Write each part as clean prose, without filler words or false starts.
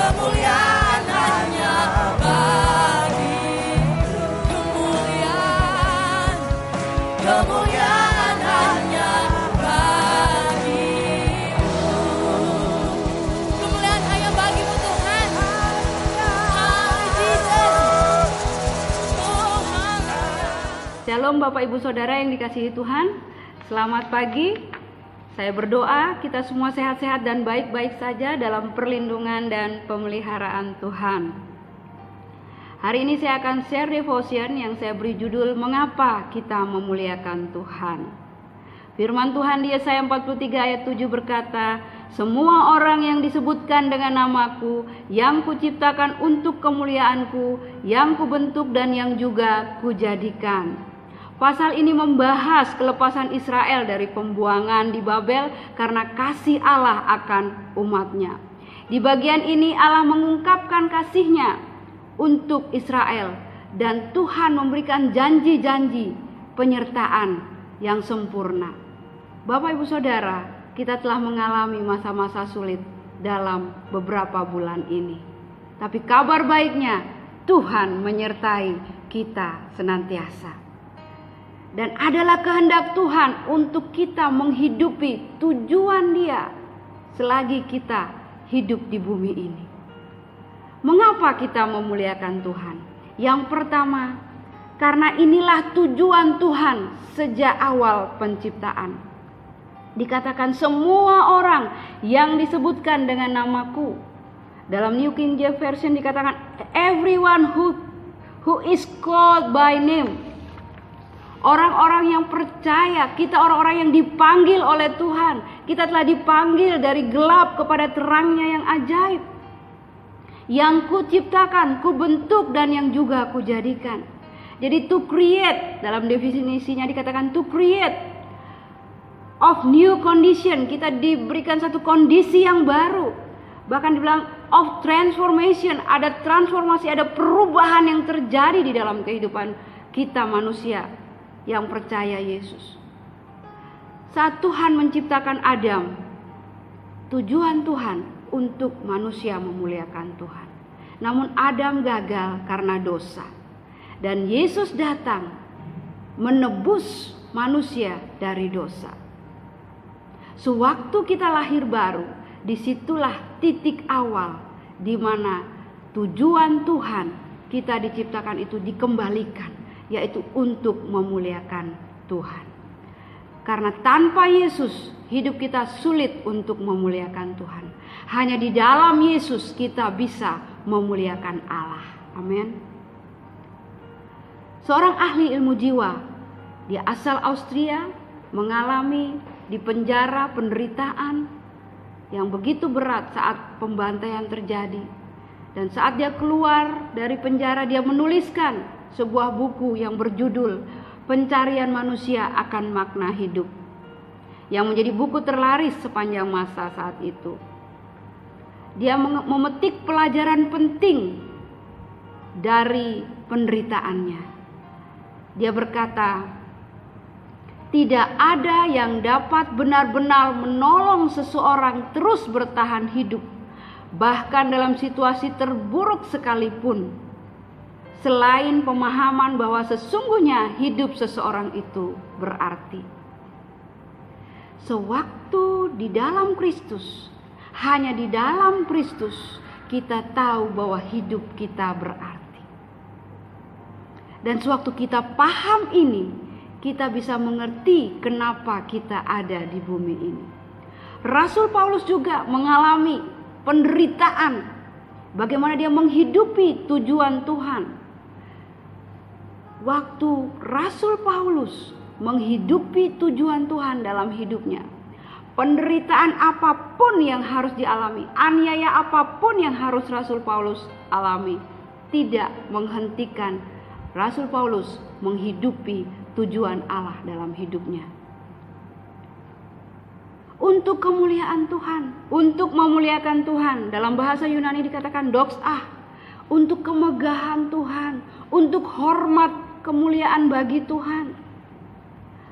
kemuliaan hanya bagi-Mu. Kemuliaan hanya bagi-Mu. Kemuliaan hanya bagi-Mu Tuhan. Shalom Bapak Ibu Saudara yang dikasihi Tuhan. Selamat pagi. Saya berdoa kita semua sehat-sehat dan baik-baik saja dalam perlindungan dan pemeliharaan Tuhan. Hari ini saya akan share devotion yang saya beri judul Mengapa Kita Memuliakan Tuhan. Firman Tuhan di Yesaya 43 ayat 7 berkata, semua orang yang disebutkan dengan namaku, yang kuciptakan untuk kemuliaanku, yang kubentuk dan yang juga kujadikan. Pasal ini membahas kelepasan Israel dari pembuangan di Babel karena kasih Allah akan umatnya. Di bagian ini Allah mengungkapkan kasih-Nya untuk Israel dan Tuhan memberikan janji-janji penyertaan yang sempurna. Bapak Ibu Saudara, kita telah mengalami masa-masa sulit dalam beberapa bulan ini. Tapi kabar baiknya, Tuhan menyertai kita senantiasa. Dan adalah kehendak Tuhan untuk kita menghidupi tujuan Dia selagi kita hidup di bumi ini. Mengapa kita memuliakan Tuhan? Yang pertama, karena inilah tujuan Tuhan sejak awal penciptaan. Dikatakan semua orang yang disebutkan dengan namaku. Dalam New King James Version dikatakan everyone who is called by name. Orang-orang yang percaya, kita orang-orang yang dipanggil oleh Tuhan. Kita telah dipanggil dari gelap kepada terang-Nya yang ajaib. Yang kuciptakan, kubentuk dan yang juga kujadikan. Jadi to create, dalam definisinya dikatakan to create of new condition. Kita diberikan satu kondisi yang baru. Bahkan dibilang of transformation, ada transformasi, ada perubahan yang terjadi di dalam kehidupan kita manusia yang percaya Yesus. Saat Tuhan menciptakan Adam, tujuan Tuhan untuk manusia memuliakan Tuhan. Namun Adam gagal karena dosa. Dan Yesus datang menebus manusia dari dosa. Sewaktu kita lahir baru, disitulah titik awal di mana tujuan Tuhan kita diciptakan itu dikembalikan, yaitu untuk memuliakan Tuhan. Karena tanpa Yesus hidup kita sulit untuk memuliakan Tuhan. Hanya di dalam Yesus kita bisa memuliakan Allah. Amin. Seorang ahli ilmu jiwa, dia asal Austria, mengalami di penjara penderitaan yang begitu berat saat pembantaian terjadi. Dan saat dia keluar dari penjara, dia menuliskan sebuah buku yang berjudul Pencarian Manusia akan Makna Hidup, yang menjadi buku terlaris sepanjang masa saat itu. Dia memetik pelajaran penting dari penderitaannya. Dia berkata, tidak ada yang dapat benar-benar menolong seseorang terus bertahan hidup, bahkan dalam situasi terburuk sekalipun, selain pemahaman bahwa sesungguhnya hidup seseorang itu berarti. Sewaktu di dalam Kristus, hanya di dalam Kristus kita tahu bahwa hidup kita berarti. Dan sewaktu kita paham ini, kita bisa mengerti kenapa kita ada di bumi ini. Rasul Paulus juga mengalami penderitaan, bagaimana dia menghidupi tujuan Tuhan. Waktu Rasul Paulus menghidupi tujuan Tuhan dalam hidupnya, penderitaan apapun yang harus dialami, aniaya apapun yang harus Rasul Paulus alami, tidak menghentikan Rasul Paulus menghidupi tujuan Allah dalam hidupnya. Untuk kemuliaan Tuhan, untuk memuliakan Tuhan, dalam bahasa Yunani dikatakan doxa, untuk kemegahan Tuhan, untuk hormat kemuliaan bagi Tuhan.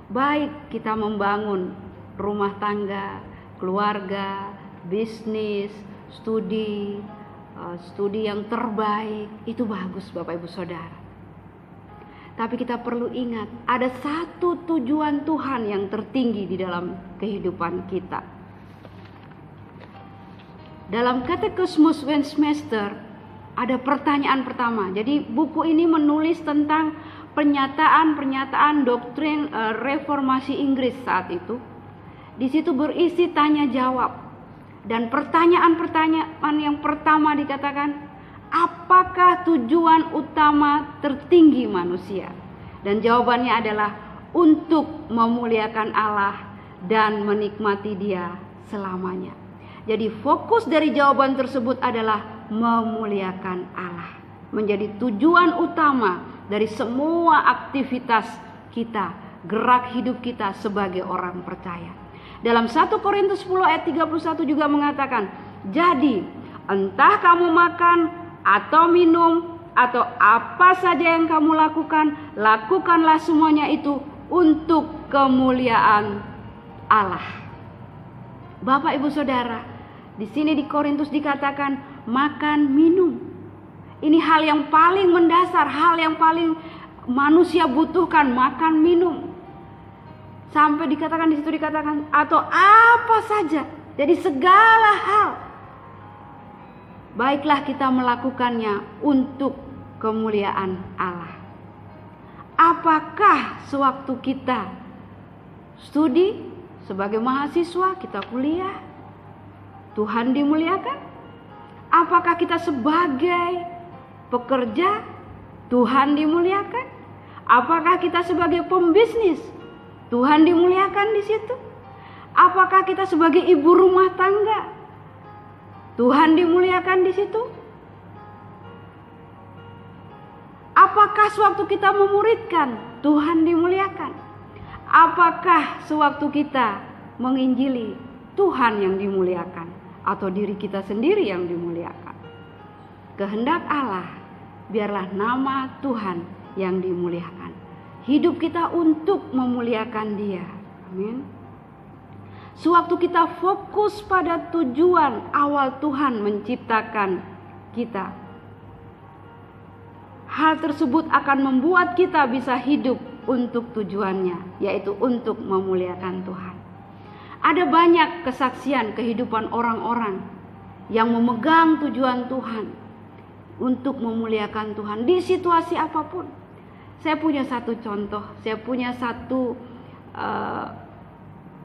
Baik kita membangun rumah tangga, keluarga, bisnis, studi, studi yang terbaik, itu bagus Bapak Ibu Saudara. Tapi kita perlu ingat, ada satu tujuan Tuhan yang tertinggi di dalam kehidupan kita. Dalam Katekismus Westminster ada pertanyaan pertama. Jadi buku ini menulis tentang pernyataan-pernyataan doktrin reformasi Inggris saat itu. Di situ berisi tanya jawab. Dan pertanyaan-pertanyaan yang pertama dikatakan, apakah tujuan utama tertinggi manusia? Dan jawabannya adalah untuk memuliakan Allah dan menikmati Dia selamanya. Jadi fokus dari jawaban tersebut adalah memuliakan Allah. Menjadi tujuan utama dari semua aktivitas kita, gerak hidup kita sebagai orang percaya. Dalam 1 Korintus 10 ayat 31 juga mengatakan, jadi entah kamu makan atau minum atau apa saja yang kamu lakukan, lakukanlah semuanya itu untuk kemuliaan Allah. Bapak Ibu Saudara, di sini di Korintus dikatakan makan minum. Ini hal yang paling mendasar, hal yang paling manusia butuhkan, makan minum. Sampai dikatakan di situ dikatakan atau apa saja. Jadi segala hal. Baiklah kita melakukannya untuk kemuliaan Allah. Apakah sewaktu kita studi sebagai mahasiswa, kita kuliah, Tuhan dimuliakan? Apakah kita sebagai pekerja, Tuhan dimuliakan? Apakah kita sebagai pembisnis, Tuhan dimuliakan di situ? Apakah kita sebagai ibu rumah tangga, Tuhan dimuliakan di situ? Apakah sewaktu kita memuridkan, Tuhan dimuliakan? Apakah sewaktu kita menginjili, Tuhan yang dimuliakan? Atau diri kita sendiri yang dimuliakan? Kehendak Allah, biarlah nama Tuhan yang dimuliakan. Hidup kita untuk memuliakan Dia. Amin. Sewaktu kita fokus pada tujuan awal Tuhan menciptakan kita, hal tersebut akan membuat kita bisa hidup untuk tujuannya, yaitu untuk memuliakan Tuhan. Ada banyak kesaksian kehidupan orang-orang yang memegang tujuan Tuhan untuk memuliakan Tuhan di situasi apapun. Saya punya satu contoh,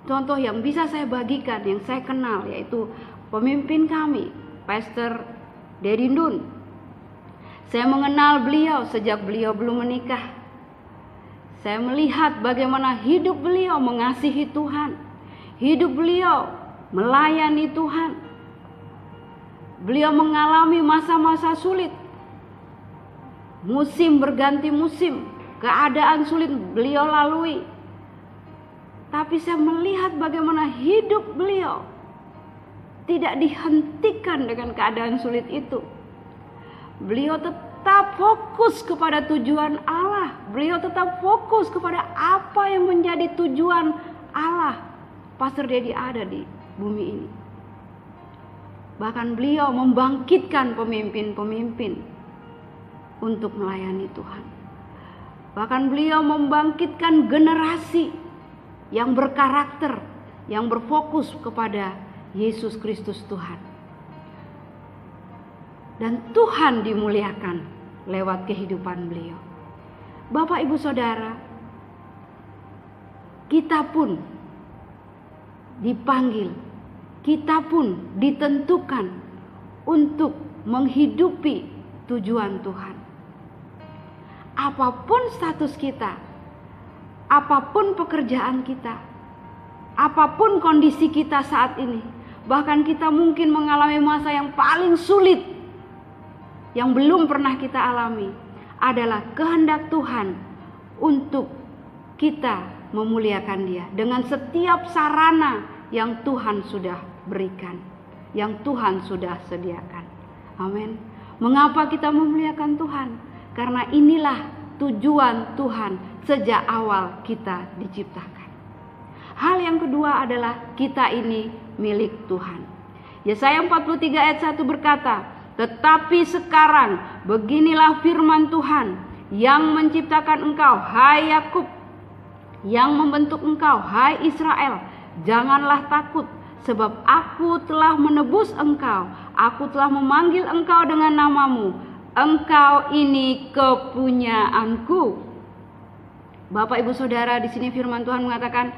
contoh yang bisa saya bagikan, yang saya kenal, yaitu pemimpin kami, Pastor Daddy Ndun. Saya mengenal beliau sejak beliau belum menikah. Saya melihat bagaimana hidup beliau mengasihi Tuhan, hidup beliau melayani Tuhan. Beliau mengalami masa-masa sulit, musim berganti musim, keadaan sulit beliau lalui. Tapi saya melihat bagaimana hidup beliau tidak dihentikan dengan keadaan sulit itu. Beliau tetap fokus kepada tujuan Allah. Beliau tetap fokus kepada apa yang menjadi tujuan Allah. Pastor Daddy ada di bumi ini. Bahkan beliau membangkitkan pemimpin-pemimpin untuk melayani Tuhan. Bahkan beliau membangkitkan generasi yang berkarakter, yang berfokus kepada Yesus Kristus Tuhan. Dan Tuhan dimuliakan lewat kehidupan beliau. Bapak Ibu Saudara, kita pun dipanggil, kita pun ditentukan untuk menghidupi tujuan Tuhan. Apapun status kita, apapun pekerjaan kita, apapun kondisi kita saat ini, bahkan kita mungkin mengalami masa yang paling sulit yang belum pernah kita alami, adalah kehendak Tuhan untuk kita memuliakan Dia dengan setiap sarana yang Tuhan sudah berikan, yang Tuhan sudah sediakan. Amin. Mengapa kita memuliakan Tuhan? Karena inilah tujuan Tuhan sejak awal kita diciptakan. Hal yang kedua adalah kita ini milik Tuhan. Yesaya 43 ayat 1 berkata, Tetapi sekarang beginilah firman Tuhan yang menciptakan engkau, hai Yakub, yang membentuk engkau, hai Israel. Janganlah takut, sebab aku telah menebus engkau. Aku telah memanggil engkau dengan namamu. Engkau ini kepunyaanku. Bapak Ibu Saudara, di sini firman Tuhan mengatakan,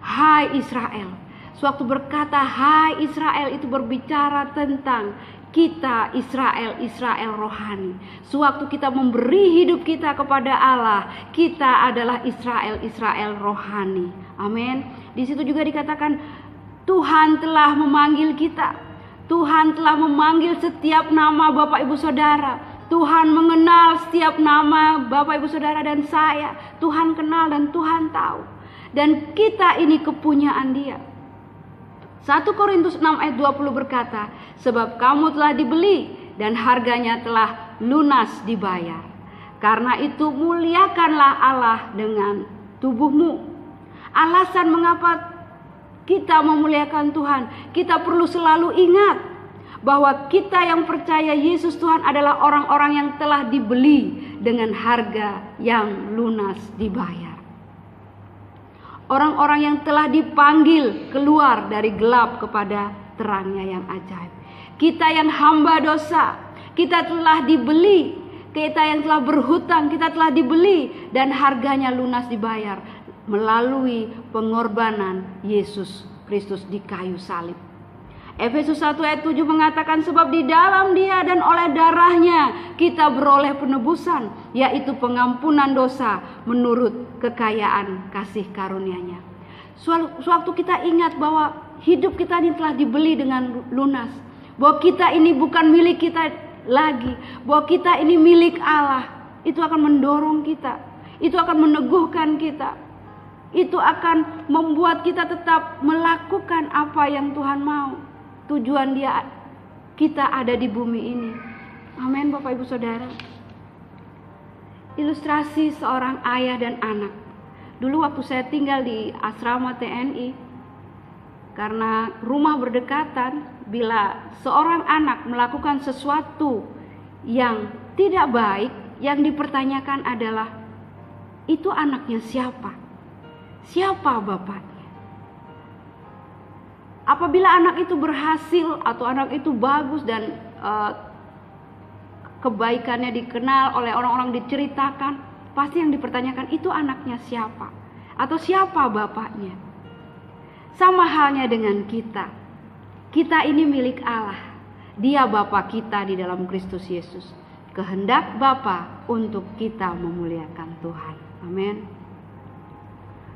hai Israel. Sewaktu berkata hai Israel, itu berbicara tentang kita Israel rohani. Sewaktu kita memberi hidup kita kepada Allah, kita adalah Israel rohani. Amin. Di situ juga dikatakan Tuhan telah memanggil kita. Tuhan telah memanggil setiap nama Bapak Ibu Saudara. Tuhan mengenal setiap nama Bapak Ibu Saudara dan saya. Tuhan kenal dan Tuhan tahu. Dan kita ini kepunyaan Dia. 1 Korintus 6 ayat 20 berkata, sebab kamu telah dibeli dan harganya telah lunas dibayar. Karena itu muliakanlah Allah dengan tubuhmu. Alasan mengapa kita memuliakan Tuhan, kita perlu selalu ingat bahwa kita yang percaya Yesus Tuhan adalah orang-orang yang telah dibeli dengan harga yang lunas dibayar. Orang-orang yang telah dipanggil keluar dari gelap kepada terangnya yang ajaib. Kita yang hamba dosa, kita telah dibeli. Kita yang telah berhutang, kita telah dibeli dan harganya lunas dibayar melalui pengorbanan Yesus Kristus di kayu salib. Efesus 1 ayat 7 mengatakan, sebab di dalam Dia dan oleh darahnya kita beroleh penebusan, yaitu pengampunan dosa menurut kekayaan kasih karunia-Nya. Sewaktu kita ingat bahwa hidup kita ini telah dibeli dengan lunas, bahwa kita ini bukan milik kita lagi, bahwa kita ini milik Allah, itu akan mendorong kita, itu akan meneguhkan kita, itu akan membuat kita tetap melakukan apa yang Tuhan mau. Tujuan Dia kita ada di bumi ini. Amin Bapak Ibu Saudara. Ilustrasi seorang ayah dan anak. Dulu waktu saya tinggal di asrama TNI, karena rumah berdekatan, bila seorang anak melakukan sesuatu yang tidak baik, yang dipertanyakan adalah, itu anaknya siapa? Siapa bapaknya? Apabila anak itu berhasil atau anak itu bagus dan kebaikannya dikenal oleh orang-orang, diceritakan, pasti yang dipertanyakan itu anaknya siapa atau siapa bapaknya. Sama halnya dengan kita. Kita ini milik Allah. Dia Bapa kita di dalam Kristus Yesus. Kehendak Bapa untuk kita memuliakan Tuhan. Amin.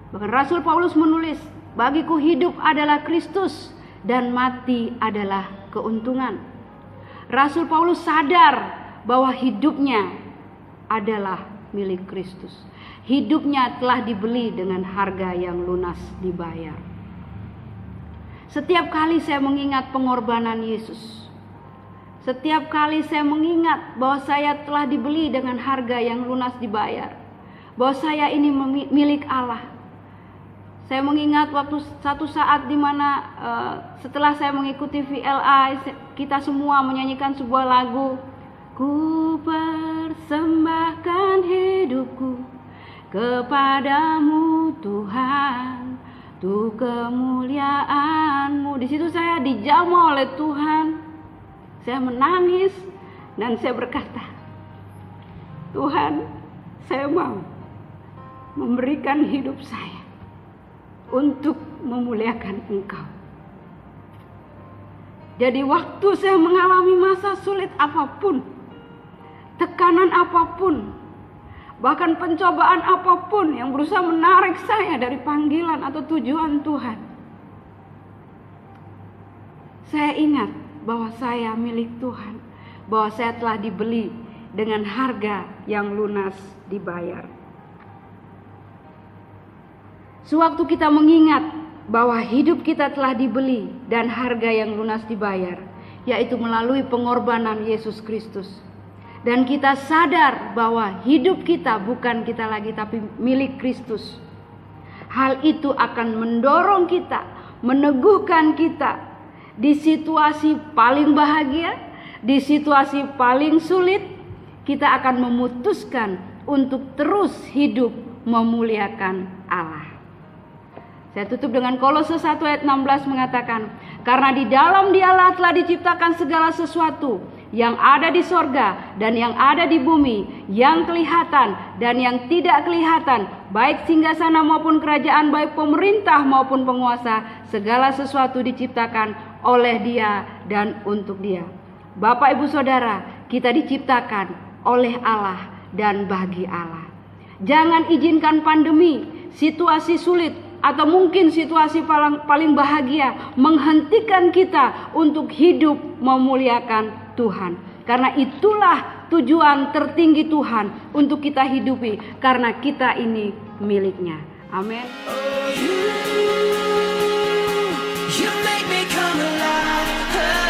Bahkan Rasul Paulus menulis, bagiku hidup adalah Kristus dan mati adalah keuntungan. Rasul Paulus sadar bahwa hidupnya adalah milik Kristus. Hidupnya telah dibeli dengan harga yang lunas dibayar. Setiap kali saya mengingat pengorbanan Yesus, setiap kali saya mengingat bahwa saya telah dibeli dengan harga yang lunas dibayar, bahwa saya ini milik Allah. Saya mengingat waktu satu saat di mana setelah saya mengikuti VLI, kita semua menyanyikan sebuah lagu. Ku persembahkan hidupku kepadamu Tuhan, untuk kemuliaan-Mu. Di situ saya dijamah oleh Tuhan. Saya menangis dan saya berkata, Tuhan, saya mau memberikan hidup saya untuk memuliakan Engkau. Jadi waktu saya mengalami masa sulit apapun, tekanan apapun, bahkan pencobaan apapun yang berusaha menarik saya dari panggilan atau tujuan Tuhan, saya ingat bahwa saya milik Tuhan, bahwa saya telah dibeli dengan harga yang lunas dibayar. Sewaktu kita mengingat bahwa hidup kita telah dibeli dan harga yang lunas dibayar, yaitu melalui pengorbanan Yesus Kristus, dan kita sadar bahwa hidup kita bukan kita lagi tapi milik Kristus, hal itu akan mendorong kita, meneguhkan kita di situasi paling bahagia, Di situasi paling sulit, kita akan memutuskan untuk terus hidup memuliakan Allah. Saya tutup dengan Kolose 1 ayat 16 mengatakan, karena di dalam Dialah telah diciptakan segala sesuatu yang ada di sorga dan yang ada di bumi, yang kelihatan dan yang tidak kelihatan, baik singgasana maupun kerajaan, baik pemerintah maupun penguasa, segala sesuatu diciptakan oleh Dia dan untuk Dia. Bapak Ibu Saudara, kita diciptakan oleh Allah dan bagi Allah. Jangan izinkan pandemi, situasi sulit, atau mungkin situasi paling bahagia menghentikan kita untuk hidup memuliakan Tuhan. Karena itulah tujuan tertinggi Tuhan untuk kita hidupi, karena kita ini miliknya. Amin. You make me come alive.